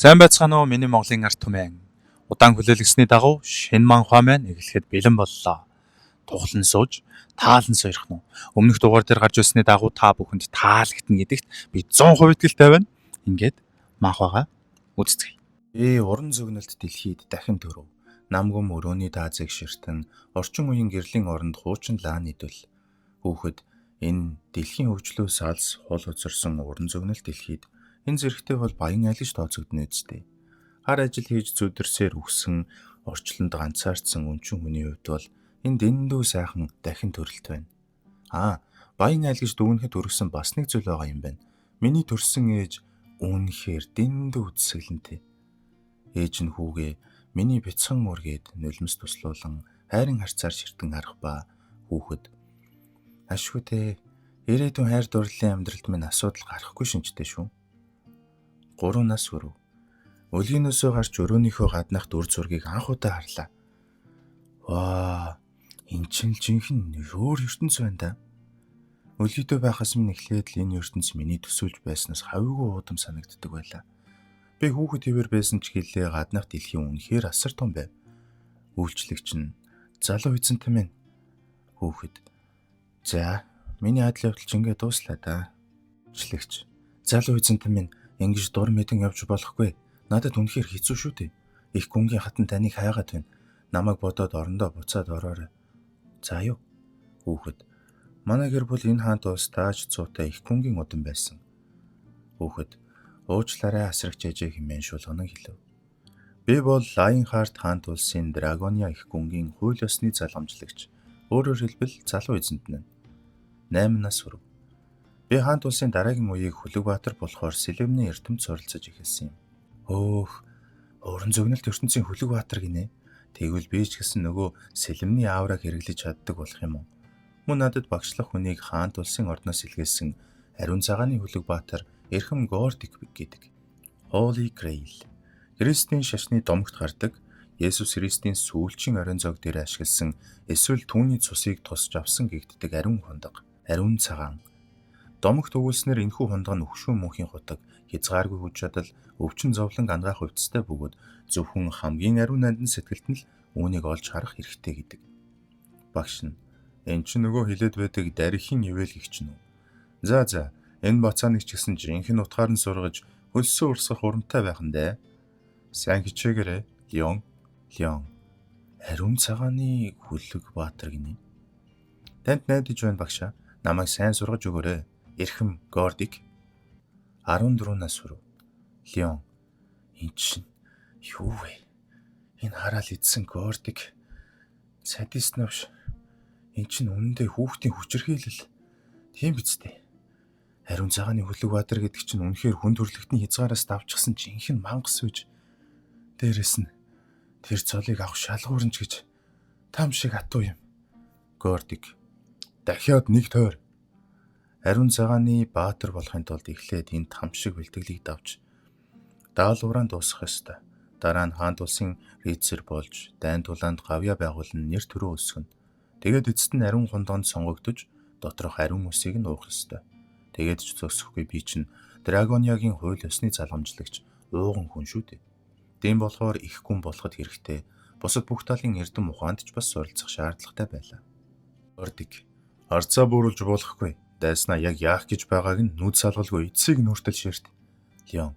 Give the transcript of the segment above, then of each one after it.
Сайн байцгаана уу миний Монголын ард түмэн. Удаан хүлээлгэсний дагуу шинэ манхва маань эхлэхэд бэлэн боллоо. Тухлан сууж, таалан сойрох нь. Өмнөх дугаар дээр гарч ирсний дагуу та бүхэнд таалагдана гэдэгт би 100% итгэлтэй байна. Ингээд манхвагаа үзцгээе. Уран зөгнөлт дэлхийд дахин төрөв. Намгүм өрөөний даазыг ширтэн орчин үеийн гэрлийн оронд хуучин лаа нийдвэл. Хүүхэд энэ дэлхийн хөгжлөөс алс хол үзэрсэн уран зөгнөлт дэлхийд энэ зэрэгтэй бол баян айлж тооцогдно үстэй. Хар ажил хийж зүдэрсээр үхсэн, орчлонд ганцаардсан өнчин хүний хувьд бол энэ дэндүү сайхан дахин төрөлт байна. Баян айлж дүгнэхэд өргөсөн бас нэг зүйл байгаа юм байна. Миний төрсөн ээж үүнхээр дэндүү үсгэлэнтэй. Ээж нь хүүгээ миний бяцхан үргээд нулимс туслуулан хайрын харцаар ширтэн харах ба хүүхэд ашгүй те ирээдүйн хайр дурлалын амьдралд минь асуудал гарахгүй шинжтэй шүү. 3 нас хүрв. Өлгийнөөсөө гарч өрөөнийхөө гаднах дүр зургийг анх удаа харлаа. Ваа, энэ чинь жинхэнэ өөр ертөнц байна да. Өлгийдөө байхаас минь эхлээд л энэ ертөнц миний төсөөлж байснаас хавьгүй уудам санагддаг байлаа. Би хүүхэд хэвээр байсан ч гэлээ гаднах дэлхийн үнэхээр асар том байв. Үйлчлэгч нь залуу эзэнтэй минь. Хүүхэд. За, миний адил явдал ч ингээд дууслаа да. Үйлчлэгч. Залуу эзэнтэй минь ингэж дур мэдэн явж болохгүй. Надад үнэхээр хэцүү шүү дээ. Их гүнгийн хатан таныг хайгаад байна. Намайг бодоод орондоо буцаад ороорой. За юу? Хүүхэд. Манай гэр бүл энэ хаант ус тааж цуутай их гүнгийн удам байсан. Хүүхэд. Уучлаарай асрагч ээжээ хэмээн шулган хэлв. Би бол Лайн Харт хаант улсын Драгония их гүнгийн хууль ёсны залгамжлагч. Өөрөөр хэлбэл залуу эзэнт нь. 8 нас хүрв. Би хаант улсын дараагийн үеийг Хүлэгбаатар болохоор Сэлэмний эрдэмт суралцаж эхэлсэн юм. Уран зөгнөлт ертөнцийн Хүлэгбаатар гинэ. Тэгвэл би ч гэсэн нөгөө Сэлэмний аавраг хэрэглэж чаддаг болох юм уу? Мөн надад багшлах хүнийг хаант улсын ордноос илгээсэн ариун цагааны Хүлэгбаатар Эрхэм Гордик гэдэг. Holy Grail. Христийн шашны домогт гардаг Есүс Христийн сүүлчийн оройн зог дээр ашигласан эсвэл түүний цусыг тусч авсан гэгддэг ариун хундаг, ариун цагаан. Домогт өгүүлснээр энэхүү хундаг нь өвшөө мөнхийн хутаг, хязгааргүй хүч чадал, өвчин зовлон ангаах хувцастай бөгөөд зөвхөн хамгийн ариун нандин сэтгэлт нь л үүнийг олж харах хэрэгтэй гэдэг. Багш нь энэ ч нөгөө хилээд байдаг дарихийн ивэл гихч нь. За энэ бацааныг ч гэсэн жинхэнэ утгаар нь сургаж хөлсөө урсгах урамтай байх нь дээ. Сайн хичээгээрэй. Леон. Ариун цагааны Хүлэгбаатар гинэ. Танд найдаж байна багшаа. Намайг сайн сургаж өгөөрэй. Эрхэм Гордик. 14 нас хүрв. Леон. Энэ чинь юу вэ? Энэ хараал идсэн Гордик. Садист навш. Энэ чинь үнэндээ хүүхдийн хүчирхийлэл. Тийм биз дээ. Ариун цагааны Хүлэгбаатар гэдэг чинь үнэхээр хүн төрлөختний хязгаараас давчсан жинхэнэ мангас үж. Дээрэс нь тэр цолыг авах шалгуурч гэж там шиг хатуу юм. Гордик. Дахиад нэг тойр. Ариун цагааны баатар болохын тулд эхлээд энэ там шиг бэлтгэлийг давж даалгавраа дуусгах ёстой. Дараа нь хаант улсын рицэр болж дайн тулаанд гавья байгуулан нэр төрөө өсгөнө. Тэгээд эцэст нь ариун хунданд сонгогдож доторх ариун үсийг нь уух ёстой. Тэгээд ч зөксөхгүй би чинь Драгониагийн хууль ёсны залгамжлагч ууган хүн шүү дээ. Тийм болохоор их гүн болоход хэрэгтэй. Бусад бүх талын эрдэм ухаанд ч бас суралцах шаардлагатай байлаа. Гордик. Арцаа бууруулж болохгүй. Дайснаа яг яах гэж байгааг нь нүд салгалгүй эцсийг нүртэл ширт. Леон.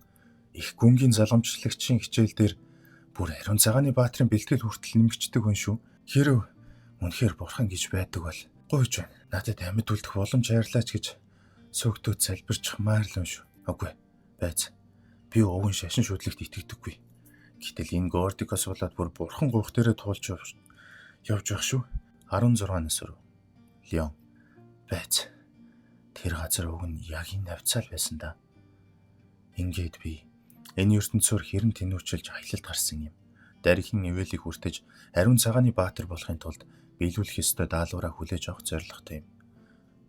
Их гүнгийн залгамжлагчийн хичээл дээр бүр ариун цагааны баатрын бэлтгэл хүртэл нэмэгчдэг хүн шүү. Хэрв үнэхээр бурхан гэж байдаг бол гуйж байна. Надад амьд үлдэх боломж хайрлаач гэж сөөгтөд залбирчмаар л юм шүү. Үгүй. Байц. Би өвгөн шашин шүтлэгт итгэдэггүй. Гэтэл энэ Гордикос болоод бүр бурхан гуйх дээрээ туулж явж байх шүү. 16 нас хүрв. Леон. Байц. Тэр газар уг нь яг энэ навцаал байсан да. Ингээд би энэ ертөнцөөр хэрэн тэнүүрчилж аялалд гарсан юм. Дарихийн ивэлийг хүртэж ариун цагааны баатар болохын тулд биелүүлэх ёстой даалгавраа хүлээж авах зорилготой юм.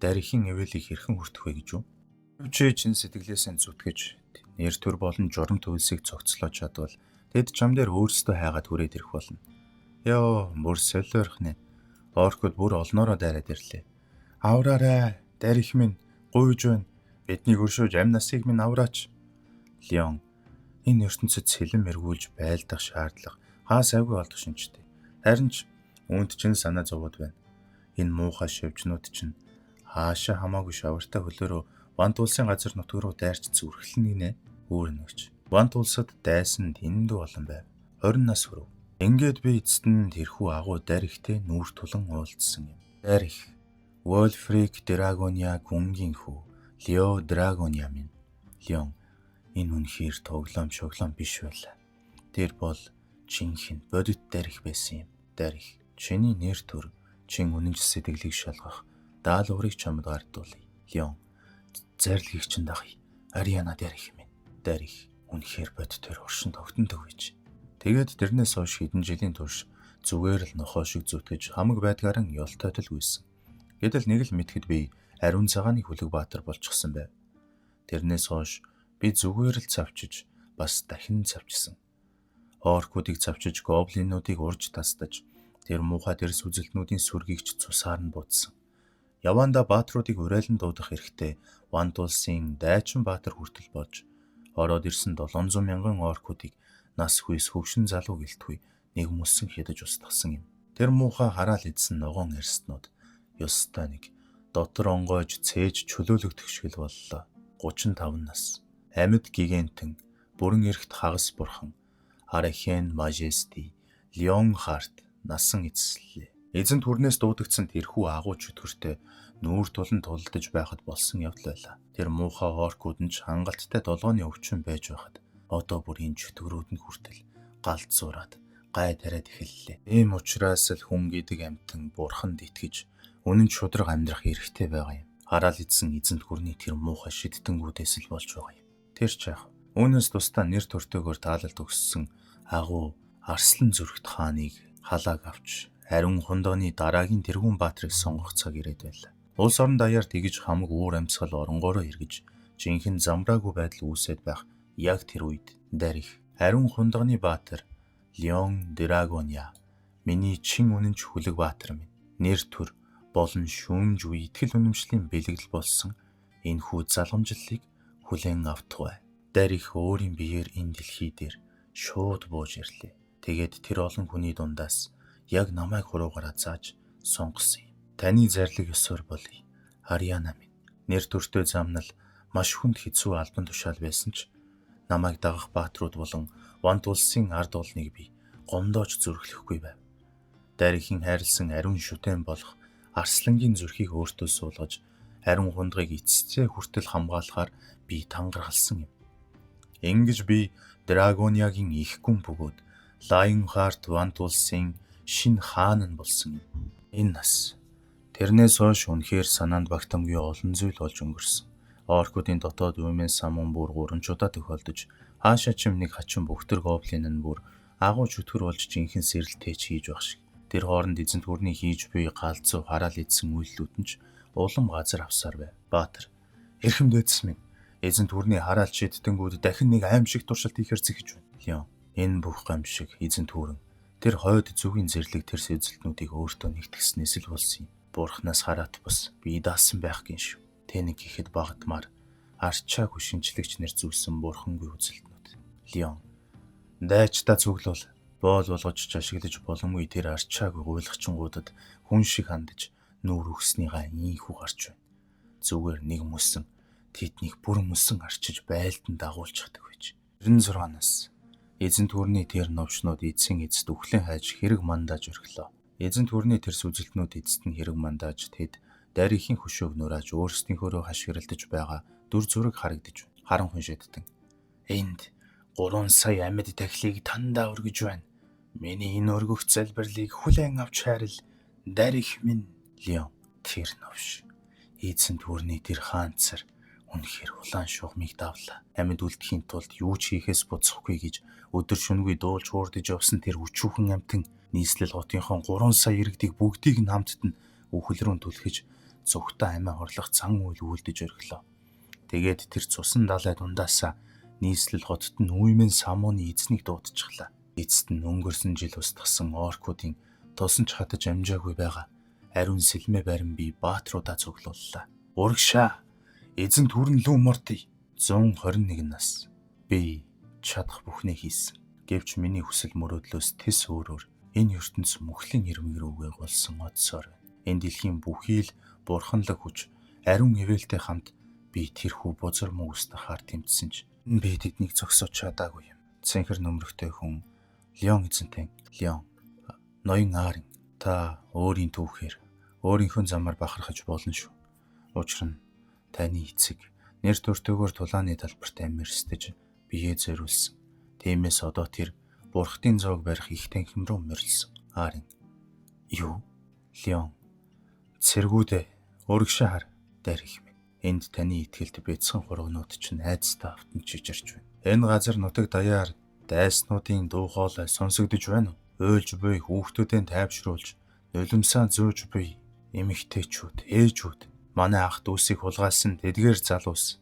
Дарихийн ивэлийг хэрхэн хүртэх вэ гэж юу? Чи чин сэтгэлээсээ зүтгэж нэр төр болон журам төвлсийг цогцлоо чадвал тэд чам дээр өөрсдөө хайгаад хүрээд ирэх болно. Йоо, бүр солиорох нэ. Оркод бүр олноороо дайраад ирлээ. Авраарай, дарих минь, гуйж байна. Бидний өршөөж амь насыг минь авраач. Леон. Энэ ертөнцид сэлэн эргүүлж байлдах шаардлага хаа сайгүй олдох шинжтэй. Харин ч үүнд чинь санаа зовоод байна. Энэ муухай шивжнүүд чинь хаашаа хамаагүй шавартай хөлөөрөө Вант улсын газар нутг руу дайрч зүрхлэн гинэ. Үүрнэгч. Вант улсад дайсан тэндүү олон байв. 20 нас хүрв. Ингээд би эцэст нь тэрхүү агуу Дарихтэй нүүр тулан уулзсан юм. Дарих, Вольфрик Драгония гүнгийн хүү, Лео Драгония минь. Леон, энэ үнэхээр тоглоом шоглоом биш байлаа. Тэр бол жинхэнэ бодит Дарих байсан юм. Дарих, чиний нэр төр, чин үнэнч сэтгэлийг шалгах даалгаврыг чамд гардуулъя. Леон, зарлигийг чинь дагъя. Ариана Дарих минь. Дарих, үнэхээр бодитоор оршин тогтнод өгөөч. Тэгээд тэрнээс хойш хэдэн жилийн турш зүгээр л нохоо шиг зүтгэж хамаг байдгаараа ёлтойдол үйсэн. Гэтэл нэг л мэдхэд би ариун цагааны хүлэг баатар болчихсон байв. Тэрнээс хойш би зүгээр л цавчиж бас дахин цавчсан. Оркуудыг цавчиж гоблинуудыг урж тасдаж тэр муухай дэрс үзэлтнүүдийн сүргийг ч цусаар нь буутсан. Яванда баатруудыг урайлан дуудах эрхтээ Вант улсын дайчин баатар хүртэл болж ороод ирсэн 700 мянган оркуудыг нас хүйс хөвшин залуу гэлтгүй нэг мөсөн хядаж устгасан юм. Тэр муухай хараал идсэн ногоон арстнууд ёстой нэг дотор онгойж цээж чөлөөлөгдөх шиг л боллоо. 35 нас. Амьд гигантэн, бүрэн эрхт хагас бурхан, Арахен Мажести, Леон Харт насан эцэслээ. Эзэн түрнээс дуудагдсан тэрхүү агуу чөтгөртэй нүүр тулан тулдаж байхад болсон явдал байлаа. Тэр муухай оркууд нь ч хангалттай долооны өвчин байж байхад одоо бүр энэ чөтгөрүүд нь хүртэл галзуураад гай тариад эхэллээ. Ийм учраас л хүн гэдэг амьтан бурханд итгэж үнэн шудраг амьдрах эрхтэй байгаа юм. Хараал идсэн эзэнт гүрний тэр муухай шидтэнгүүдээс л болж байгаа юм. Тэр ч яах. Үүнээс тусдаа нэр төртөөгөр таалалд өгсөн агуу Арслан зүрхт хааныг халааг авч ариун хундооны дараагийн тэргүүн баатрыг сонгох цаг ирээд байлаа. Улс орон даяар тэгж хамаг уур амьсгал оронгороо эргэж жинхэнэ замбраагүй байдал үүсээд байх яг тэр үед Дарих, ариун хундооны баатар Леон Драгония, миний чин үнэнч хүлэг баатар минь. Нэр төр болон шүүмж үе итгэл үнэмшлийн бэлэгдэл болсон энэхүү залгамжлалыг хүлээн автугай. Дарих өөрийн биеэр энэ дэлхий дээр шууд бууж ирлээ. Тэгээд тэр олон хүний дундаас яг намайг хуруугаараа зааж сонгосон юм. Таны зарлиг ёсоор болъё. Ариана минь. Нэр төртөө замнал маш хүнд хэцүү албан тушаал байсан ч намайг дагах баатрууд болон Вант улсын ард олныг би гомдоож зүрхлэхгүй байв. Дарихийн хайрлсан ариун шүтэн болох Арслангийн зүрхийг өөртөө суулгаж ариун хундгыг эцсээ хүртэл хамгаалахаар би тангаргалсан юм. Ингэж би Драгониагийн их гүн бөгөөд Лайонхарт Вант улсын шинэ хаан нь болсон юм. Энэ нас тэрнээс хойш үнэхээр санаанд багтамгүй олон зүйл болж өнгөрсөн. Оркуудын дотоод үмэн самун бүр 3 удаа тохиолдож хаашаа ч нэг хачин бөхтөр гоблин нь бүр агуу чөтгөр болж жинхэнэ сэрэлтээч хийж байх шиг. Тэр хооронд эзэнт гүрний хийж буй галзуу хараал идсэн үйлдэлүүд нь ч улам газар авсаар байв. Баатар, эрхэм дээдс минь. Эзэнт гүрний хараал шидтэнгүүд дахин нэг аимшиг туршилт хийхээр зэхэж байна. Леон, энэ бүх гамшиг эзэнт гүрэн тэр хойд зүгийн зэрлэг тэрс эзэлтнүүдийг өөртөө нэгтгснээс л болсон юм. Бурханаас хараат бус би даасан байх гин шүү. Тэнэг гэхэд багтмаар арчаагүй шинжлэгч нэр зүүсэн бурхангүй үзэлтнүүд. Леон, дайчдаа цуглуул боол болгож ашиглаж боломгүй тэр арчаагүй гуйлагчингуудад хүн шиг хандаж нүүр өгснийгаа ийхүү гарч байна. Зүгээр нэг мөсөн тэднийг бүр мөсөн арчиж байлдан дагуулчихдаг байж. 96 нас. Эзэнт гүрний тэр новшнууд эцсийн эцэд үхлэн хайж хэрэг мандаж өргөлөө. Эзэнт гүрний тэр сүзэлтнүүд эцэст нь хэрэг мандаж тэд Дарихийн хөшөөг нурааж өөрсдийнхөөрөө хашгиралдаж байгаа дүр зураг харагдаж байна. Харан хуншидтан. Энд 3 сая амьд тахилыг тандаа өргөж байна. Миний энэ өргөх залбирлыг хүлээн авч хайрл. Дарих минь. Леон, тэр новш. Эзэнт гүрний тэр хаанцар үнэхээр улаан шугамыг давлаа. Амьд үлдэхийн тулд юу ч хийхээс буцахгүй гэж өдөр шөнөгүй дуулж хуурдаж явсан тэр өчүүхэн амтан нийслэл хотынхон 3 сая иргэдийг бүгдийг нь хамтд нь үхэл рүү түлхэж зүгтээ амиа хорлох цан үйл үлдэж өргөлөө. Тэгээд тэр цусан далай дундаасаа нийслэл хотод нь үймэн самууны эзнийг дуудчихлаа. Эцэст нь өнгөрсөн жил устгасан оркуудын тосонч хатаж амжаагүй байгаа ариун сэлмэ барин би баатруудаа цуглууллаа. Урагшаа, эзэнт хүрэн лүү мортий. 121 нас. Би чадах бүхнээ хийсэн. Гэвч миний хүсэл мөрөөдлөөс тэс өөрөөр энэ ертөнц мөхлийн ирмэг рүүгээ голсон одсоор байна. Энэ дэлхийн бүхий л бурханлаг хүч ариун ивэлтэй хамт би тэрхүү бузар мөсдөхаар тэмцсэн ч би тэднийг зогсоож чадаагүй юм. Цэнхэр нөмрөгтэй хүн Леон эзэнтэй Леон ноён Аарин та өөрийн түүхээр өөрийнхөө замаар бахархаж болно шүү. Учир нь таны эцэг нэр төртөөгөр тулааны талбарт амьэрсдэж биеэ зориулсан. Тиймээс одоо тэр бурхтын зоог барих их танхим руу морилсон. Аарин юу? Леон цэргүүдээ өргөшөө хар дайрх минь. Энд таны итгэлд бяцхан хургнууд чинь айцтай автан чижирч байна. Энэ газар нутаг даяар дайснуудын дуу хоолой сонсогдож байна уу? Уйлж буй хүүхдүүдэн тайвшруулж нулимсаа зөөж буй эмэгтэйчүүд, ээжүүд манай ах дүүсийг хулгайлсан тэдгээр залуус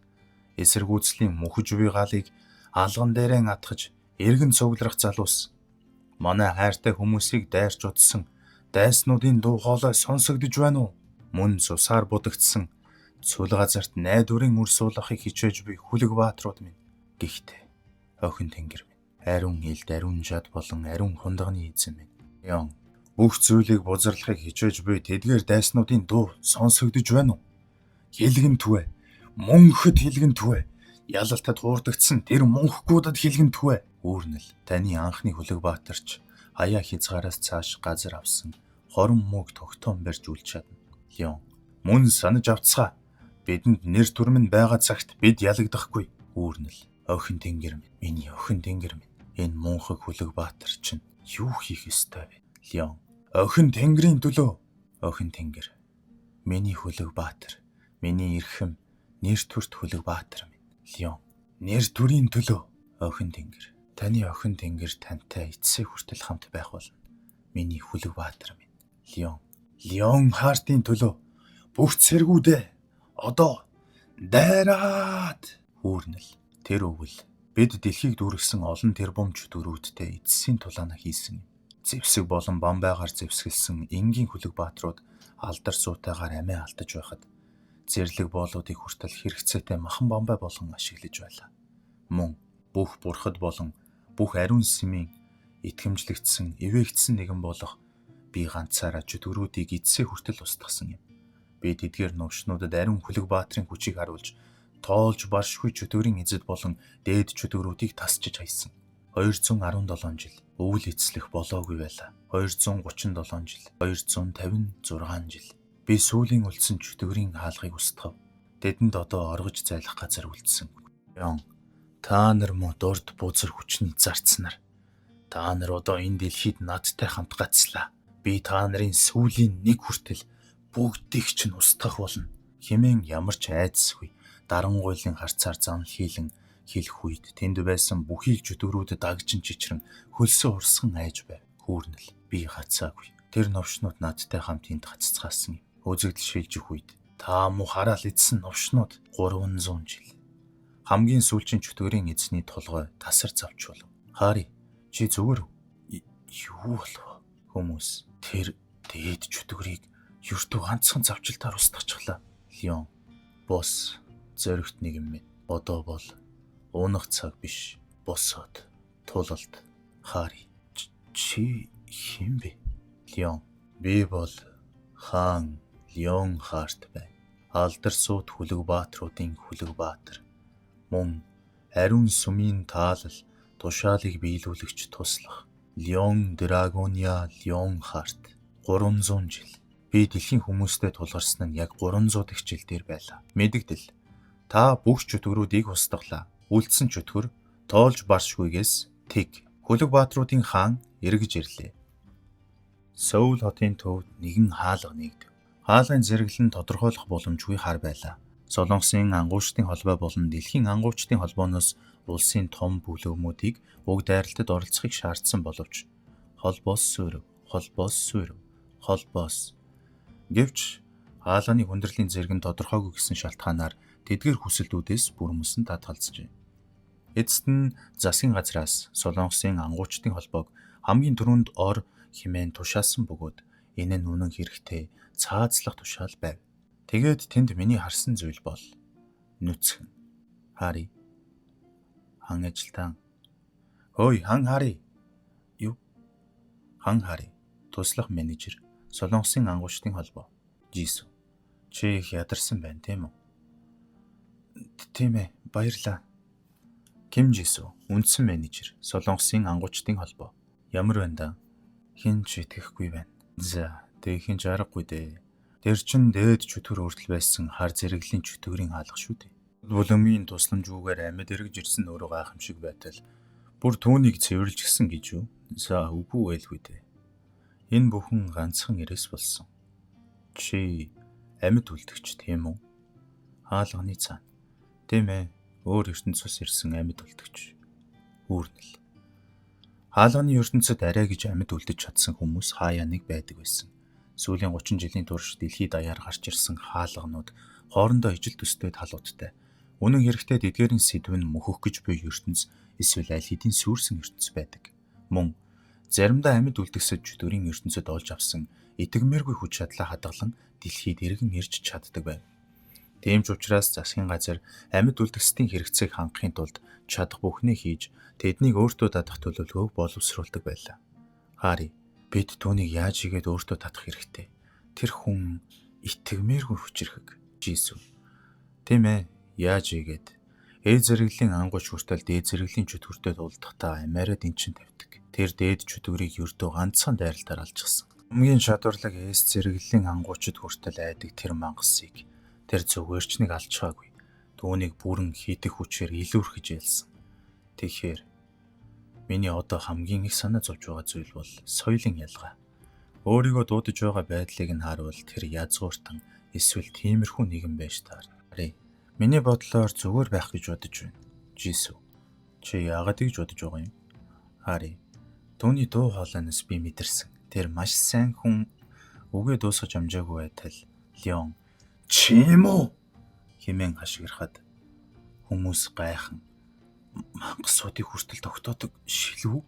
эсэргүүцлийн мөхөж буй галыг алган дээрээ атгаж эргэн цугларах залуус манай хайртай хүмүүсийг дайрч удсан дайснуудын дуу хоолой сонсогдож байна уу? Мөн цусаар будагдсан цүл газарт найдварын үр суулгахыг хичээж буй хүлэг баатрууд минь. Гэхдээ охин тэнгэр минь, ариун элд ариун жад болон ариун хундагны эзэн минь. Яон бүх зүйлийг бузарлахыг хичээж буй тэдгээр дайснуудын дуу сонсогдож байна уу? Хилгэн түвэ, мөнхөд хилгэн түвэ, ялалтад хуурдагдсан тэр мөнхгүүдэд хилгэн түвэ. Үүрнэл таны анхны хүлэг баатарч хаяа хязгаараас цааш газар авсан хорон мөг тогтоон барьж үлч чадна. Леон мөн санаж авцгаа. Бидэнд нэр төрмөн байгаа цагт бид ялагдахгүй. Үүрнэл охин тэнгэр минь, миний охин тэнгэр минь. Энэ мөнхөг хүлэг баатар чинь юу хийх ёстой вэ? Леон охин тэнгэрийн төлөө. Охин тэнгэр миний хүлэг баатар, миний эрхэм нэр төрт хүлэг баатар минь. Леон нэр төрийн төлөө. Охин тэнгэр таны охин тэнгэр тантай эцсээ хүртэл хамт байх болно. Миний хүлэг баатар минь. Леон хаартын төлөө. Бүх цэргүүдээ одоо дайраад. Үүрнэл тэр өвөл бид дэлхийг дүүргэсэн олон тэрбум чөтгөрүүдтэй эцсийн тулаана хийсэн юм. Зэвсэг болон бамбайгаар зэвсгэлсэн энгийн хүлэг баатрууд алдар суутайгаар амиа алдаж байхад зэрлэг боолуудыг хүртэл хэрэгцээтэй махан бамбай болгон ашиглаж байлаа. Мөн бүх бурхад болон бүх ариун сэмийн итгэмжлэгдсэн, эвээгдсэн нэгэн болох би ганцаараа чөтгөрүүдийг эцсээ хүртэл устгасан юм. Би тэдгээр новшнуудад ариун хүлэг баатрын хүчийг харуулж тоолж баршгүй чөтгөрийн эзэд болон дээд чөтгөрүүдийг тасчиж хайсан. 217 жил өвөл эцлэх болоогүй байлаа. 237 жил, 256 жил. Би сүүлийн үлдсэн чөтгөрийн хаалгыг устгав. Тэдэнд одоо оргож зайлах газар үлдсэн. Яон та нар мөн дурд бузар хүчний зарцнаар. Та нар одоо энэ дэлхийд надтай хамт гацлаа. Би та нарын сүүлийн нэг хүртэл бүгдийг чинь устгах болно. Хэмээн ямар ч айдасгүй дарангуйлын харцаар зан хийлэн хэлэх үед тэнд байсан бүхий чөтгөрүүдэд дагжин чичрэн хөлсөө урсган айж байв. Хүүрнэл би гацаагүй. Тэр новшнууд надтай хамт энд гаццгаасан юм. Үзэгдэл шилжих үед та муу хараал эзсэн новшнууд 300 жил. Хамгийн сүүлчийн чөтгөрийн эзний толгой тасар завч болов. Хари чи зүгээр юу болов? Хүмүүс тэр дээд чөтгөрийг юртүү ганцхан завчилтаар устгачихлаа. Леон бос зөрөгт нэг юм минь. Одоо бол унах цаг биш. Босоод тулалд. Хари чи хэн бэ? Леон би бол хаан Леон Харт байна. Алдар суут хүлэг баатруудын хүлэг баатар. Мөн ариун сүмийн таалал тушаалыг биелүүлэгч туслах Леон Драгония Леон Харт. 300 жил. Би дэлхийн хүмүүстэй тулгарсан нь яг 300 дэх жил дээр байлаа. Мэдэгдэл та бүх чөтгөрүүдийг устгалаа. Үлдсэн чөтгөр тоолж баршгүйгээс тэг. Хүлэг баатруудын хаан эргэж ирлээ. Сөүл хотын төвд нэгэн хаалга нэгдэв. Хаалгын зэрэглэн тодорхойлох боломжгүй хар байлаа. Солонгосын ангуучдын холбоо болон дэлхийн ангуучдын холбооноос улсын том бүлэгмүүдийг уг дайралтад оролцохыг шаардсан боловч холбоос гэвч хаалганы хүндрэлийн зэрэг нь тодорхойгүй гэсэн шалтгаанаар тэдгээр хүсэлтүүдээс бүрмөсөн татгалзжээ. Эцэст нь засгийн газраас Солонгосын ангуучдын холбоог хамгийн түрүүнд ор хэмээн тушаасан бөгөөд энэ нь үнэн хэрэгтэй цаазлах тушаал байв. Тэгээд тэнд миний харсан зүйл бол нүцгэн. Хари хан ажилтан Хөөе, хан хари. Юу? Хан хари. Туслах менежер. Солонгосын ангуучдын холбоо. Жисүү. Чи их ядарсан байна, тийм үү? Тийм ээ, баярлаа. Ким Жисүү, үндсэн менежер. Солонгосын ангуучдын холбоо. Ямар байна да? Хин ч итгэхгүй байна. За, тэг хин ч аргагүй дээ. Тэр чин дээд чөтгөр хүртэл байсан хар зэрэглэлийн чөтгөрийн хаалга шүү дээ. Буламгийн тусламжгүйгээр амьд эргэж ирсэн өөрөө гайхамшиг байтал бүр түүнийг цэвэрлж гисэн гэж юу? За, үгүй байлгүй дээ. Энэ бүхэн ганцхан эрэс болсон. Чи амьд үлдэгч тийм үү? Хаалганы цаана. Тийм ээ, өөр ертөнцөөс ирсэн амьд үлдэгч. Үүрнэл. Хаалганы ертөнцид арай гэж амьд үлдэж чадсан хүмүүс хаяа нэг байдаг байсан. Сүүлийн 30 жилийн турш дэлхийд даяар гарч ирсэн хаалганууд хоорондоо ижил төстэй талуудтай. Үнэн хэрэгтээ эдгээрийн сэдв нь мөхөх гэж буй ертөнц эсвэл аль хэдийн сүрсэн ертөнц байдаг. Мөн заримдаа амьд үлдгэсэж чөтгөрийн ертөнцөд олж авсан итгэмээргүй хүч чадлаа хадгалан дэлхийд эргэн ирж чаддаг байв. Тийм ч учраас засгийн газар амьд үлдгэсдийн хэрэгцээг хангахын тулд чадах бүхнээ хийж тэднийг өөртөө татах төлөвлөгөөг боловсруулдаг байлаа. Хари, бид түүнийг яаж игээд өөртөө татах хэрэгтэй? Тэр хүн итгэмээргүй хүчирхэг. Жисүү. Тийм ээ, яаж игээд? Ээж зэрэглэлийн ангууч хүртэл дээд зэрэглэлийн чөтгөртэй дуулдахдаа амиараа дэнчин тавьдаг. Тэр дээд чөтгөрийг ердөө ганцхан дайралтаар алжсан. Хамгийн шатварлаг ээж зэрэглэлийн ангуучид хүртэл айдаг тэр мангасыг тэр зүгээр ч нэг алчаагүй. Түүнийг бүрэн хийдэх хүчээр илүүрхэж ялсан. Тэгэхээр миний одоо хамгийн их санаа зовж байгаа зүйл бол соёлын ялгаа. Өөрийгөө дуудаж байгаа байдлыг нь харуул тэр язгууртан эсвэл тиймэрхүү нэгэн байж таарна. Миний бодлоор зүгээр байх гэж бодож байна. Жисүү. Чи яагаад гэж бодож байгаа юм? Хари. Түүний дуу хоолойноос би мэдэрсэн. Тэр маш сайн хүн үгээ дуусгаж амжаагүй байтал Леон чим үү хэмээн хашгирахад хүмүүс гайхан мангасуудыг хүртэл тогтоодог шилүү?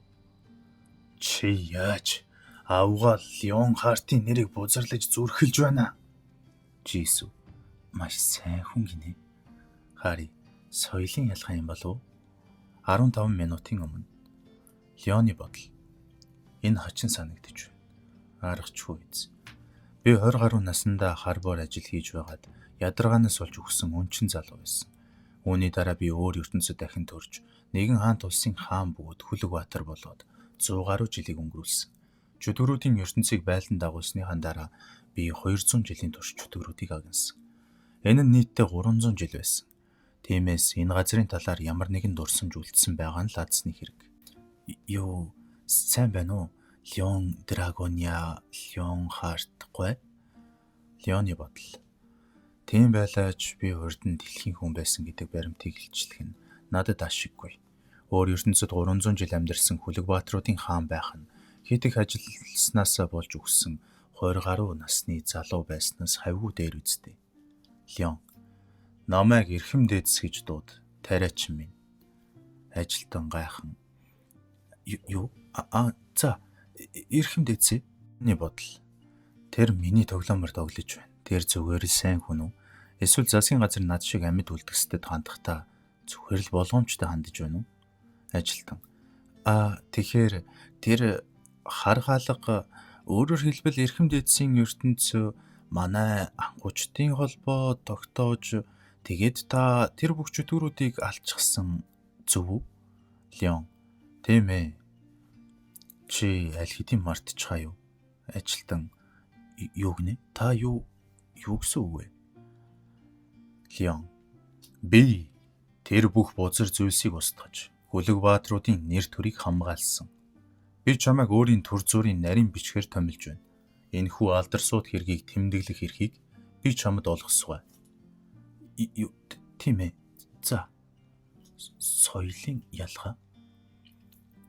Чи яаж авгаа Леон Хартийн нэрийг бузарлаж зүрхэлж байна? Жисүү. Маш сайн хүн гинэ. Хари, соёлын ялгаа юм болов уу? 15 минутын өмнө. Леоны бодол. Энэ хачин санагдаж байна. Аргачлгүй биз. Би 20 гаруй наснда харбор ажил хийж байгаад ядаргаанаас олж өгсөн өнчин залуу байсан. Үүний дараа би өөр ертөнцөд дахин төрж нэгэн хаант улсын хаан бөгөөд Хүлэгбаатар болоод 100 гаруй жилийг өнгөрүүлсэн. Чөтгөрүүдийн ертөнцийг байлдан дагуулсныхаа дараа би 200 жилийн турш чөтгөрүүдийг агнасан. Энэ нь нийтдээ 300 жил байсан. Тиймээс энэ газрын талаар ямар нэгэн дурсамж үлдсэн байгаа нь л азсны хэрэг. Юу, сайн байна уу? Леон Драгония, Леон Хартгүй. Леоны бодол. Тийм байлаач би урд нь дэлхийн хүн байсан гэдэг баримтыг илчлэх нь надад ашиггүй. Өөр ертөнцид 300 жил амьдарсан Хүлэгбаатруудын хаан байх нь хит их ажилласнасаа болж өгсөн 20 гаруй насны залуу байснаас хавьгүй дээр үсттэй. Леон. Намайг эрхэм дээдс гэж дууд. Тариачин минь. Ажилтан гайхан. Юу? За. Эрхэм дээдсээ. Миний бодол. Тэр миний тоглоомор тоглож байна. Тэр зүгээр л сайн хүн үү? Эсвэл засгийн газар над шиг амьд үлдгэстэд хандахдаа зүгээр л болгоомжтой хандаж байна уу? Ажилтан. Тэгэхээр тэр хар хаалга өөрөөр хэлбэл эрхэм дээдсийн ертөнц манай ангуучдын холбоо тогтоож тэгээд та тэр бүх чөтгөрүүдийг алчсан зөв үү? Леон. Тийм ээ. Чи аль хэдийн мартчихаа юу? Ажилтан. Юу гинэ? Та юу гэсэн үг вэ? Леон. Би тэр бүх бузар зүйлсийг устгаж Хүлэгбаатруудын нэр төрийг хамгаалсан. Би чамайг өөрийн төр зүрийн нарийн бичгээр томилж байна. Энэхүү алдарсууд хэргийг тэмдэглэх эрхийг би чамд олгосгоо. Тийм ээ. За. Соёлын ялгаа.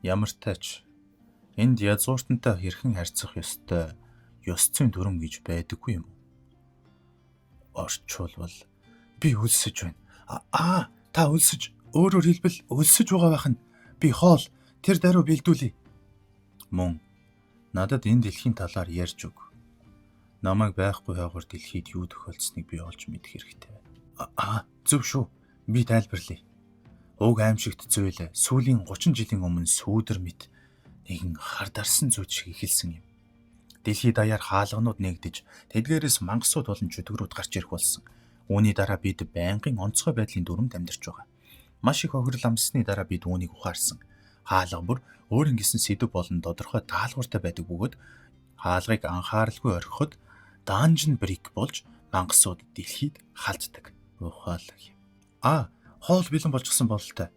Ямар тач энд язгууртантай хэрхэн харьцах ёстой ёс зүйн дүрм гэж байдаггүй юм уу? Орчуулбал би өлсөж байна. Та өлсөж, өөрөөр хэлбэл өлсөж байгаа байх нь би хоол тэр даруй бэлдүүлээ. Мөн надад энэ дэлхийн талаар ярьж өг. Намайг байхгүй хойгоор дэлхийд юу тохиолдсныг би олж мэдэх хэрэгтэй байна. Зөв шүү. Би тайлбарлая. Уг аимшигт зүйл сүүлийн 30 жилийн өмнө сүүдэр мэт нэгэн хардарсан зүйл шиг эхэлсэн юм. Дэлхийд даяар хаалганууд нэгдэж, тэдгээрээс мангасууд болон чөтгөрүүд гарч ирэх болсон. Үүний дараа бид байнгын онцгой байдлын дүрмд амьдарч байгаа. Маш их охирол амсны дараа бид үүнийг ухаарсан. Хаалга бүр өөрийн гэсэн сэдв болон тодорхой даалгавартай байдаг бөгөөд хаалгыг анхааралгүй орхиход данжин брик болж мангасууд дэлхийд халддаг. Ухаалаг юм. Хоол бэлэн болчихсон бололтой.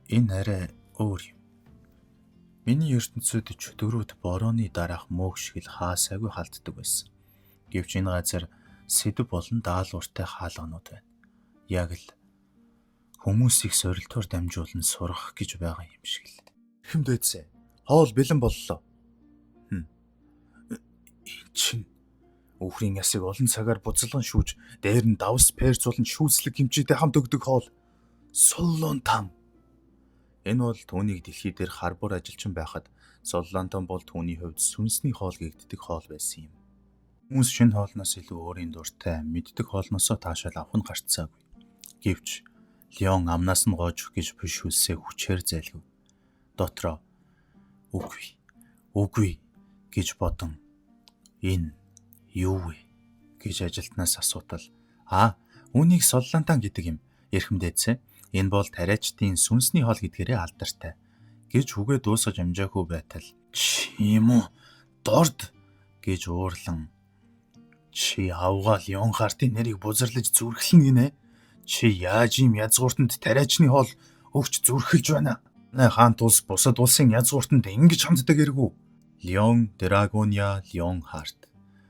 Энэ арай өөр юм. Миний ертөнцид чөтгөрүүд борооны дараах мөөх шиг л хаасайгүй халддаг байсан. Гэвч энэ газар сэдв болон даалгавартай хаалганууд байна. Яг л хүмүүсийг сорилтоор дамжуулан сургах гэж байгаа юм шиг л. Хэмдээдсэ. Хоол бэлэн боллоо. Чин Үхрийн ясыг олон цагаар бузалган шүүж, дээр нь давс перцуулан шүүслэг хэмжээтэй хамт өгдөг хоол. Соллонтан. Энэ бол түүнийг дэлхий дээр харбор ажилчин байхад соллонтан бол түүний хувьд сүнсний хоол гэгддэг хоол байсан юм. Хүмүүс шинэ хоолноос илүү өөрийн дуртай мэддэг хоолноосоо таашаал авах нь гарцаагүй. Гэвч Леон амнаас нь гоож гэж бишүүлсээ хүчээр зайлгав. Дотроо үгүй гэж бодон энэ юу вэ гэж ажилтнаас асуутал үүнийг соллонтан гэдэг юм. Эрхэмдээдсэ. Энэ бол тариачдын сүнсний хоол гэдгээрээ алдартай гэж үгээ дуусгаж амжаагүй байтал чим үү дорд гэж уурлан чи авгаа Леон хартын нэрийг бузарлаж зүрхлэн гинэ. Чи яаж ийм язгууртанд тариачны хоол өгч зүрхэлж байна? Хаант улс бусад улсын язгууртанд ингэж хамтдаг эргүү. Леон Драгония Леон харт.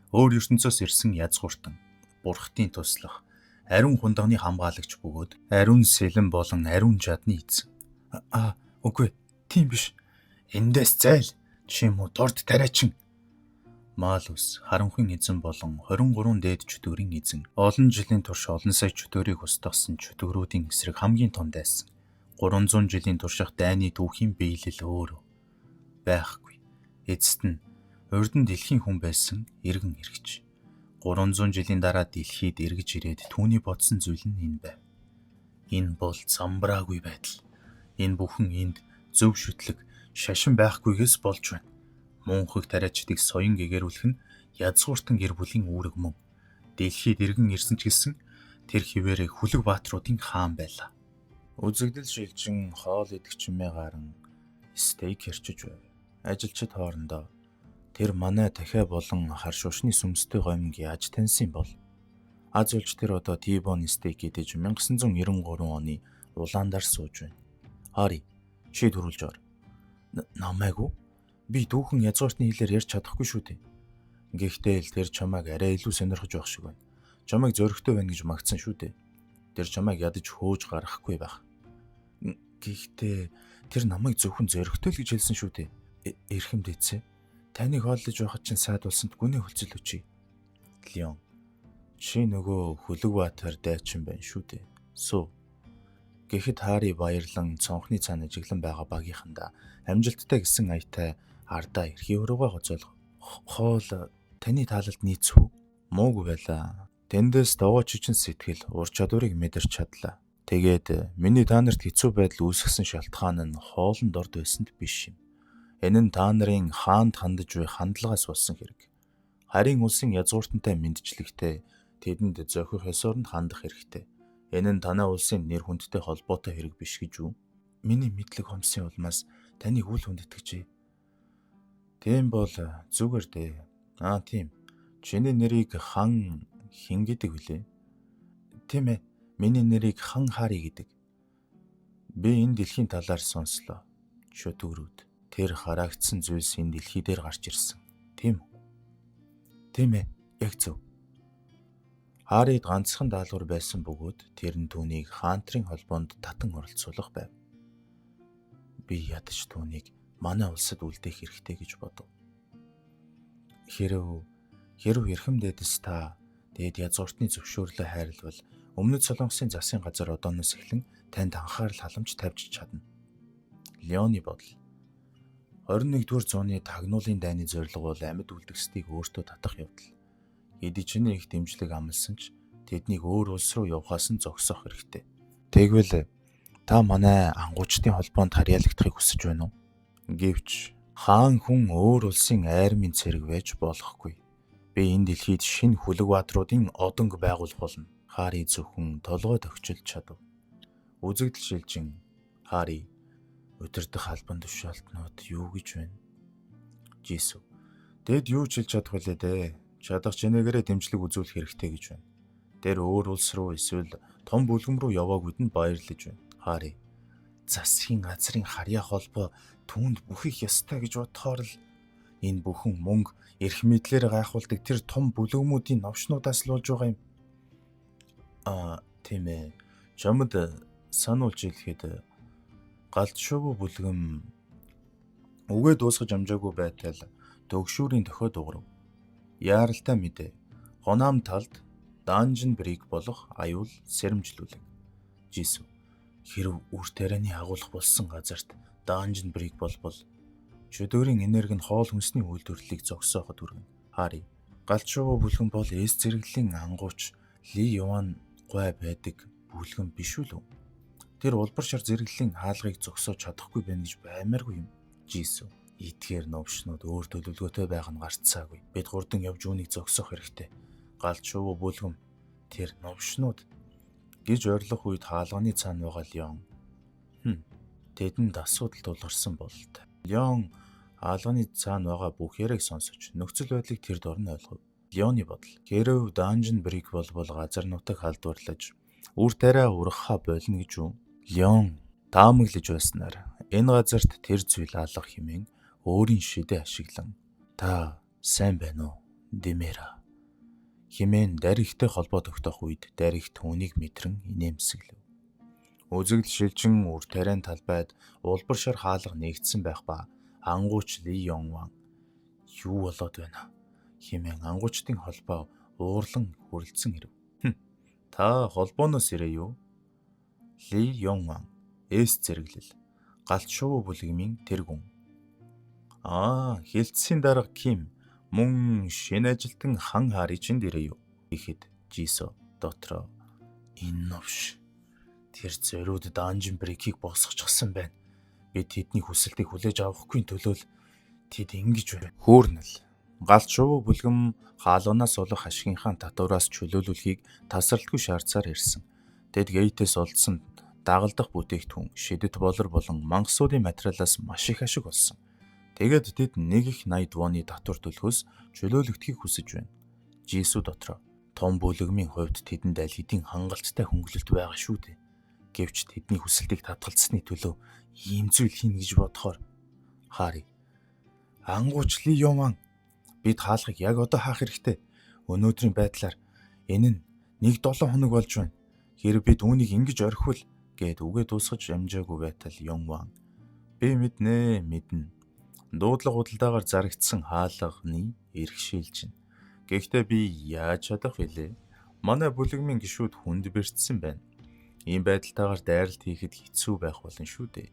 Өөр ертөнцөөс ирсэн язгууртан, бурхтын туслах, ариун хундагны хамгаалагч бөгөөд ариун сэлэн болон ариун жадны эзэн. Үгүй, тийм биш. Эндээс зайл. Чим үү дорд тариачин. Малус харанхуйн эзэн болон 23 дээд чөтгөрийн эзэн. Олон жилийн турш олон сая чөтгөрийг устгасан чөтгөрүүдийн эсрэг хамгийн том дайсан. 300 жилийн турших дайны түүхийн биелэл өөрөө байхгүй. Эцэст нь урд нь дэлхийн хүн байсан иргэн эргэж. 300 жилийн дараа дэлхийд эргэж ирээд түүний бодсон зүйл нь энэ байв. Энэ бол замбраагүй байдал. Энэ бүхэн энд зөв шүтлэг, шашин байхгүйгээс болж байна. Мөнхөг тариачдыг соён гэгэрүүлэх нь язгууртан гэр бүлийн үүрэг мөн. Дэлхийд иргэн ирсэн ч гэсэн тэр хിവэрэ хүлэг баатруудын хаан байлаа. Үзэгдэл шилжин хоол идэгчмээ гарan стейк хэрчиж байв. Ажилчид хоорондоо тэр манай дахиа болон хар шуушны сүмстэй гоминг яаж таньсан бол? Аз улж тэр одоо T-bone стейк идэж 1993 оны улаандар сууж байна. Хари, чи төрүүлж ор. Намайг уу? Би дүүхэн язгууртны хэлээр ярьж чадахгүй шүү дээ. Гэхдээ л тэр чамайг арай илүү сонирхож байх шиг байна. Чамайг зөрөгтэй байна гэж магтсан шүү дээ. Тэр чамайг ядаж хөөж гаргахгүй байх. Гэхдээ тэр намайг зөвхөн зөрөгтэй л гэж хэлсэн шүү дээ. Эрхэмдээдсэ. Таныг хооллож байхад чинь сайдулсанд гүний хөлцөл өчий. Леон. Чи нөгөө хүлэг баатар дайчин байна шүү дээ. Сүү. Гэхэд Хари баярлан цонхны цаана ажиглан байгаа багийнханда амжилттай гэсэн аятай ардаа эрхий өрөөгөө гоцоолго. Хоол таны таалалд нийцв үү? Муугүй байлаа. Тэндээс догооч чинь сэтгэл ур чадварыг мэдэрч чадлаа. Тэгээд миний та нарт хэцүү байдал үүсгэсэн шалтгаан нь хоолнд орд байсанд биш юм. Энэ нь та нарын хаанд хандаж буй хандлагаас болсон хэрэг. Харийн улсын язгууртантай мэндчлэгтэй тэдэнд зохих ёсоор нь хандах хэрэгтэй. Энэ нь танай улсын нэр хүндтэй холбоотой хэрэг биш гэж үү? Миний мэдлэг хомсын улмаас таныг үл хүндэтгэжээ. Тийм бол зүгээр дээ. Тийм. Чиний нэрийг хан хин гэдэг үлээ. Тийм ээ. Миний нэрийг хан Хари гэдэг. Би энэ дэлхийн талаар сонслоо. Чөтгөрүүд. Тэр харагдсан зүйлс энэ дэлхий дээр гарч ирсэн. Тийм үү? Тийм ээ. Яг зөв. Харид ганцхан даалгавар байсан бөгөөд тэр нь түүнийг хаантрын холбоонд татан оролцуулах байв. Би ядаж түүнийг манай улсад үлдээх хэрэгтэй гэж бодов. Хэрв эрхэмдээдэс та дээд язгууртны зөвшөөрлөө хайрлавал өмнөд Солонгосын засгийн газар одооноос эхлэн танд анхаарал халамж тавьж чадна. Леоны бодол. 21-р зууны тагнуулын дайны зорилго бол амьд үлдгэсдийг өөртөө татах явдал. Эдийн их дэмжлэг амласан ч тэднийг өөр улс руу явахаас нь зогсоох хэрэгтэй. Тэгвэл та манай ангуучдын холбоонд харьяалагдахыг хүсэж байна уу? Гэвч хаан хүн өөр улсын айрмын цэрэг байж болохгүй. Би энэ дэлхийд шинэ хүлэг баатруудын одонг байгуулах болно. Хари зөвхөн толгой тохижулж чадав. Үзэгдэл шилжин Хари удирдах албан тушаалтнууд юу гэж байна? Жисү. Тэд юу ч хэлж чадах билээ дээ. Чадах чинээгээрээ дэмжлэг үзүүлэх хэрэгтэй гэж байна. Тэр өөр улс руу эсвэл том бүлгэм рүү яваагүйд нь баярлаж байна. Хари. Засгийн газрын харьяа холбоо түүнд бүхийх ёстой гэж бодохоор л энэ бүхэн мөнгө эрх мэдлээр гайхуулдаг тэр том бүлгэмүүдийн новшнуудаас л болж байгаа юм. Тийм ээ. Чамд сануулж хэлэхэд галдшуу бүлгэм үгээ дуусгаж амжаагүй байтал төгшүүрийн дохиод дуурав. Яаралтай мэдээ. Хонаам талд Данжин Брик болох аюул сэрэмжлүүлэг. Жисү. Хэрв үр тарианы агуулах болсон газарт Данжин Брик болбол чөдөөрийн энерги нь хоол хүнсний үйлдвэрлэлийг зогсооход хүргэнэ. Хари. Галдшуу бүлгэн бол эс зэрэглэлийн ангууч Ли Юан гой байдаг бүлгэн биш үү? Тэр улбар шар зэрэглэлийн хаалгыг зогсоож чадахгүй байна гэж баймааргүй юм. Жисү. Эдгээр новшнууд өөр төлөвлөгөөтэй байх нь гарцаагүй. Бид хурдан явж үүнийг зогсоох хэрэгтэй. Галдшуу бүлгэм тэр новшнууд гэж ойрлох үед хаалганы цаана байгаа Леон. Тэдэнд асуудал тулгарсан бололтой. Леон хаалганы цаана байгаа бүх яриаг сонсож нөхцөл байдлыг тэр дорн ойлгов. Леоны бодол. Хэрв Данжин Брик болбол газар нутаг халдварлаж үр тариа ургахаа болно гэж үү? Леон таамаглаж байснаар энэ газарт тэр зүйл алга хэмээн өөрийн шидэ ашиглан та сайн байна уу? Димера хэмээн даригтай холбоо тогтоох үед даригт хүнийг мэдрэн инээмсэглэв. Үзэгдэл шилжин үр тариан талбайд улбар шар хаалга нэгдсэн байх ба ангууч Ли Йонван юу болоод байна хэмээн ангуучдын холбоо уурлан хүрлцэн ирэв. Та холбооноос ирээ юу? Ли Йонван эс зэрэглэл галдшуу бүлгэмийн тэргүүн. Хилцсийн дарга Ким мөн шинэ ажилтан хан Хари чинь ирээ юу? Ихэд Жисо дотроо энэ новш тэр зориуд Данжин Брикийг босгочихсан байна. Бид тэдний хүсэлтийг хүлээж авахгүй төлөө тэд ингэж байна. Хөөрнөл галдшуу бүлгэм хаалганаас олох ашигынхаа татвараас чөлөөлүүлэхийг тасралтгүй шаардсаар ирсэн. Тэд гейтээс олдсон дагалдах бүтээгдэхүүн, шидэт болор болон мангасуудын материалаас маш их ашиг олсон. Тэгээд тэд нэг их 80 вооны татвар төлөхөөс чөлөөлөгдөхийг хүсэж байна. Жисү дотроо том бүлгэмийн хувьд тэдэнд аль хэдийн хангалттай хөнгөлөлт байгаа шүү дээ. Гэвч тэдний хүсэлтийг татгалзсны төлөө ийм зүйл хийнэ гэж бодохоор Хари. Ангууч Ли Йоман бид хаалгыг яг одоо хаах хэрэгтэй. Өнөөдрийн байдлаар энэ нь 1-7 хоног болж байна. Хэрэг бид үүнийг ингэж орхивол гэд үгээ дуусгаж амжаагүй байтал Йонван. Би мэднэ. Дуудлага худалдаагаар зарагдсан хаалганы эрх шилжин. Гэхдээ би яаж чадах вүлээ? Манай бүлгэмийн гишүүд хүнд бэртсэн байна. Ийм байдалтайгаар дайралт хийхэд хэцүү байх болно шүү дээ.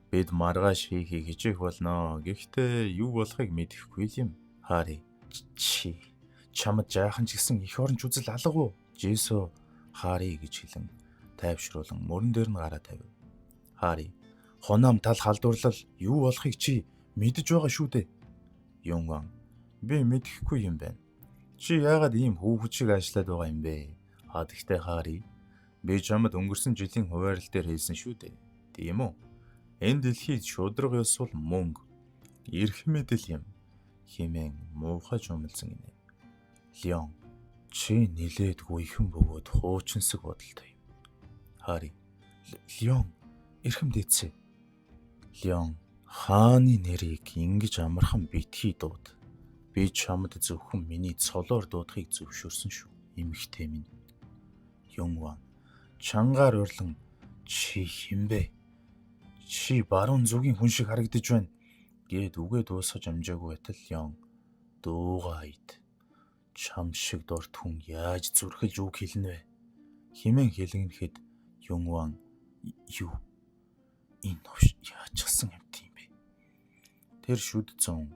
Бид маргааш хийхийг хичээх болно. Гэхдээ юу болохыг мэдэхгүй юм. Хари. Чамд жаахан ч гэсэн эх оронч үзэл алга уу? Жисо Хари гэж хэлэн тайвшруулан мөрөн дээр нь гараа тавив. Хари. Хонаам тал халдварлал юу болохыг чи мэдэж байгаа шүү дээ. Йонван. Би мэдэхгүй юм байна. Чи яагаад ийм хүүхэд шиг ажиллаад байгаа юм бэ? Гэхдээ Хари. Би чамд өнгөрсөн жилийн хуваарлал дээр хэлсэн шүү дээ. Тийм үү? Энэ дэлхийд шударга ёс бол мөнгө, эрх мэдэл юм хэмээн муухай жумалсан гинэ. Леон. Чи нилээд гүйхэн бөгөөд хуучинсаг бодолтой юм. Хари. Леон, эрхэм дээдсэ. Леон. Хааны нэрийг ингэж амархан битгий дууд. Би чамд зөвхөн миний цолоор дуудахыг зөвшөөрсөн шүү. Эмэгтэй минь. Йонван. Чангаар урлан чи хинбэ? Чи баруун зүгийн хүн шиг харагдаж байна. Гэд үгээ дуусгаж амжаагүй байтал Леон дуугаа ид. Чам шиг дорт хүн яаж зүрхэлж үг хэлнэ вэ? Химэн хэлгэнэхэд Йонван юу? Энэ новш яачихсан юм тийм бэ? Тэр шүд зүүн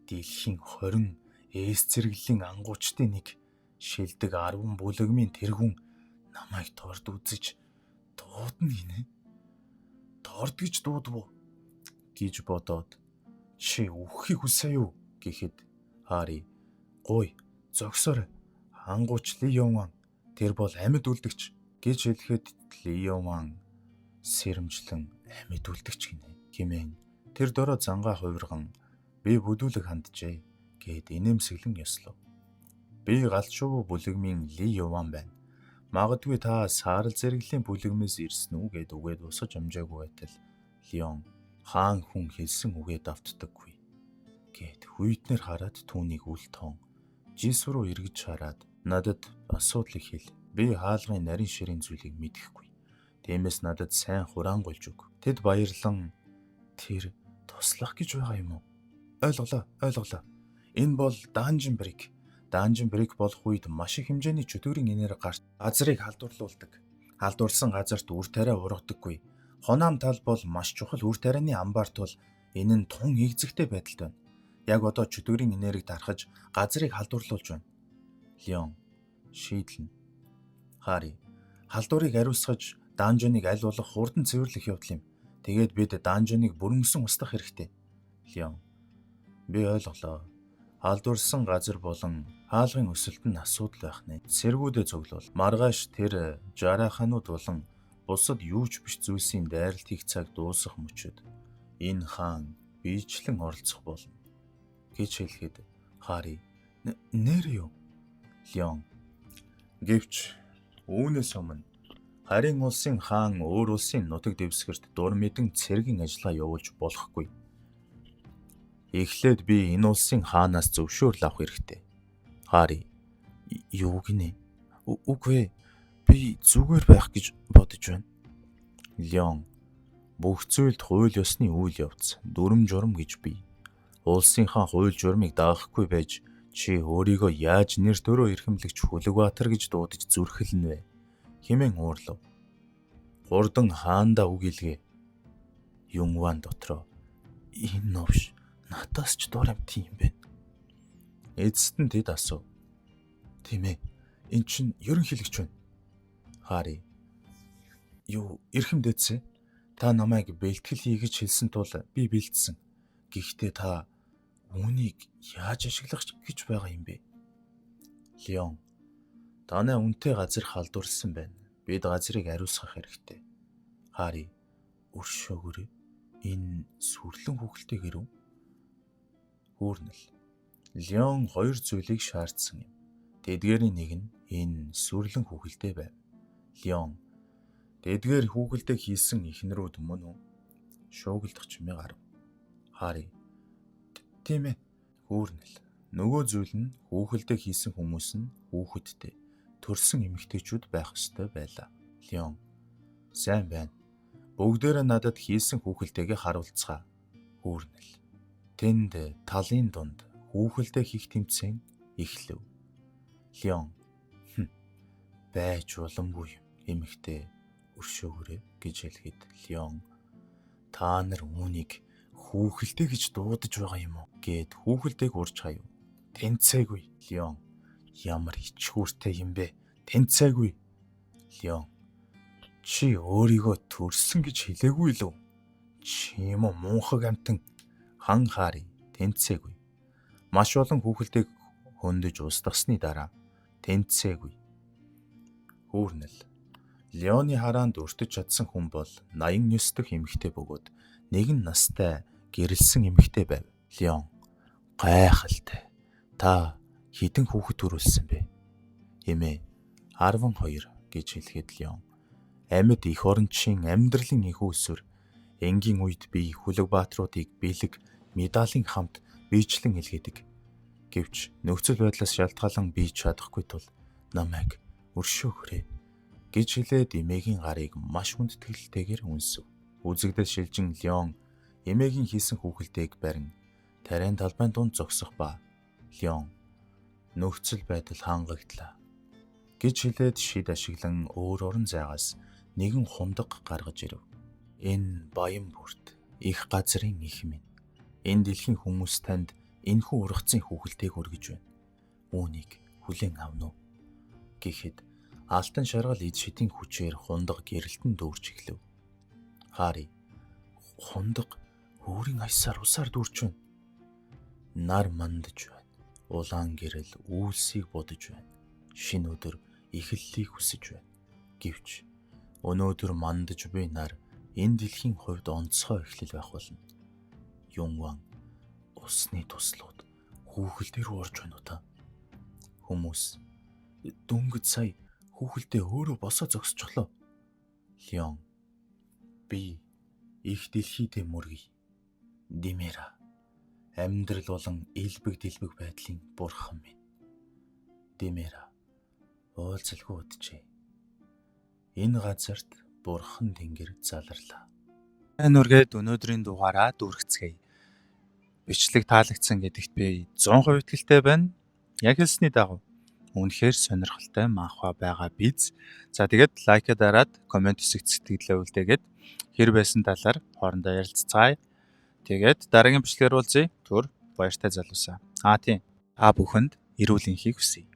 дэлхийн 20 эс зэрэглэлийн ангуучдын нэг шилдэг 10 бүлэгмийн тэргүүн намайг дорд үзэж Дууд нь гинэ. Торд гэж дуудав уу гэж бодоод чи үхэхийг хүсэе юу гэхэд Хари гуй зогсоорой. Ангууч Лион тэр бол амьд үлдэгч гэж хэлэхэд Лион сэрэмжлэн амьд үлдэгч гинэ хэмээн тэр дорой зангаа хувирган би бүдүүлэг ханджээ гэд инээмсэглэн ёслов. Би галчуу бүлэгмийн Лион байна. Магадгүй та саарл зэрэглэлийн бүлэгмээс ирсэн үү гэд үгээд босож амжаагүй байтал Лион хаан хүн хэлсэн үгээд автдаггүй гэд хүйтнэр хараад түүнийг үл тоон жис руу эргэж хараад надад асуудал их хэл. Би хаалгын нарийн ширийн зүйлийг мэдэхгүй. Тиймээс надад сайн хураангуйлж өг. Тэд баярлан тэр туслах гэж байгаа юм уу? Ойлголоо. Энэ бол Dungeon Break. Dungeon Break болох үед маш их хэмжээний чөтгөрийн энерги гарч газрыг халдварлуулдаг. Халдварсан газарт үр тариа ургадаггүй. Хонаам тал бол маш чухал үр тарианы амбарт бол энэ нь тун эгзэгтэй байдалд байна. Яг одоо чөтгөрийн энерги дарахж газрыг халдварлуулж байна. Лион шийдлэн. Хари халдварыг ариусгаж данжоныг аль болох хурдан цэвэрлэх явдал юм. Тэгээд бид данжоныг бүрмөсөн устгах хэрэгтэй. Лион би ойлголоо. Халдварсан газар болон хаалгын өсөлт нь асуудал байх нэ. Сэргүүдэ цуглуул. Маргааш тэр жараханууд болон бусад юу ч биш зүйлсийн дайралт хийх цаг дуусах мөчөд энэ хаан биечлэн оролцох болно гэж хэлэхэд Хари нэр юу? Лион гэвч үүнээс өмнө Харийн улсын хаан өөр улсын нутаг дэвсгэрт дур мэдэн цэргийн ажиллагаа явуулж болохгүй. Эхлээд би энэ улсын хаанаас зөвшөөрөл авах хэрэгтэй. Хари юу гинэ? Үгүй би зүгээр байх гэж бодож байна. Лион бүх зүйлд хууль ёсны үйл явц, дүрм журм гэж бий. Улсынхаа хууль журмыг даахгүй байж чи өөрийгөө яаж нэр төрөө эрхэмлэгч Хүлэгбаатар гэж дуудаж зүрхэлнэ вэ? Хэмээн уурлав. Хурдан хаандаа үг илгээ. Юнгван дотроо энэ новш натаас ч дор амт юм бэ. Эцэст нь тэд асуув. Тийм ээ. Эн чинь ерөнхийлөгч байна. Хари юу эрхэмдэцээ? Та намайг бэлтгэл хийгэж хэлсэн тул би бэлдсэн. Гэхдээ та үүнийг яаж ашиглах гэж байгаа юм бэ? Лион танай үнэтэй газар халдварсан байна. Бид газрыг ариусгах хэрэгтэй. Хари өршөөгөр энэ сүрлэн хүүхэлтэй гэрүү? Хүүрнэл. Лион хоёр зүйлийг шаардсан юм. Тэдгээрийн нэг нь энэ сүрлэн хүүхэлтэй байв. Лион тэдгээр хүүхэлтэй хийсэн ихнэрүүд мөн үү? Шуугилдах чимээ гарав. Хари тийм ээ. Хүүрнэл. Нөгөө зүйл нь хүүхэлтэй хийсэн хүмүүс нь хүүхэдтэй төрсэн эмэгтэйчүүд байх ёстой байлаа. Лион сайн байна. Бүгдээрээ надад хийсэн хүүхэлтэйгээ харуулцгаа. Хүүрнэл. Тэнд талын дунд хүүхэлтэй хийх тэмцээн эхлэв. Лион байж боломгүй юм эмэгтэй өршөөгөрэй гэж хэлэхэд Лион та нар үүнийг хүүхэлтэй гэж дуудаж байгаа юм уу гэд хүүхэлтэйг урьж хаяв. Тэнцээгүй. Лион ямар ичхүүртэй юм бэ? Тэнцээгүй. Лион чи өөрийгөө төрсөн гэж хэлээгүй лөө? Чи юм уу мунхаг амтан? Хан Хари тэнцээгүй. Маш олон хүүхэлтэйг хөндөж устгасны дараа тэнцээгүй. Хүүрнэл. Леоны хараанд өртөж чадсан хүн бол 89 дэх эмэгтэй бөгөөд нэгэн настай гэрэлсэн эмэгтэй байв. Леон гайхалтай. Та хэдэн хүүхэд төрүүлсэн бэ? Эмээ 12 гэж хэлэхэд Леон амьд эх орончийн амьдралын их усүр энгийн үед би Хүлэгбаатруудыг бэлэг медалийн хамт биечлэн илгээдэг. Гэвч нөхцөл байдлаас шалтгаалan би чадахгүй тул намайг өршөөгөрэй гэж хэлээд эмээгийн гарыг маш хүндэтгэлтэйгээр үнсэв. Үзэгдэл шилжин Леон эмээгийн хийсэн хүүхэлтэйг барин тариан талбайн дунд зогсох ба Леон нөхцөл байдал хангагдлаа гэж хэлээд шид ашиглан өөр орон зайгаас нэгэн хундаг гаргаж ирэв. Энэ баян бүрт их газрын их минь. Энэ дэлхийн хүмүүс танд энэхүү ургацын хүүхэлтэйг өргөж байна. Үүнийг хүлээн авна уу? Гэхэд Алтан шаргал эд шидийн хүчээр хундаг гэрэлтэн дүүрч эхлэв. Харъя. Хундаг өөрийн аясаар усаар дүүрч байна. Нар мандаж байна. Улаан гэрэл үйлсийг бодож байна. Шинэ өдөр эхэллийг хүсэж байна. Гэвч өнөөдөр мандаж буй нар энэ дэлхийн хувьд онцгой эхлэл байх болно. Юнван усны туслууд хүүхэлдээ рүү орж байна уу та? Хүмүүс дөнгөж сая хүүхэлдээ өөрөө босоо зогсчихлоо. Леон би их дэлхийдээ мөргий. Димера амьдрал болон элбэг дэлбэг байдлын бурхан минь. Димера уулзалгүй уджээ. Энэ газарт бурхан тэнгэр заларлаа. Энэ үргээд өнөөдрийн дугаараа дүүргэцгээе. Бичлэг таалагдсан гэдэгт би 100% итгэлтэй байна. Яг хэлсний дагуу үнэхээр сонирхолтой манхва байгаа биз. За тэгээд лайка дараад комент хэсэгт сэтгэлээ үлдээгээд хэр байсан талаар хоорондоо ярилццгаая. Тэгээд дараагийн бичлэгээр уулзъя. Түр баяртай залуусаа. Тийм. Та бүхэнд эрүүл энхийг хүсье.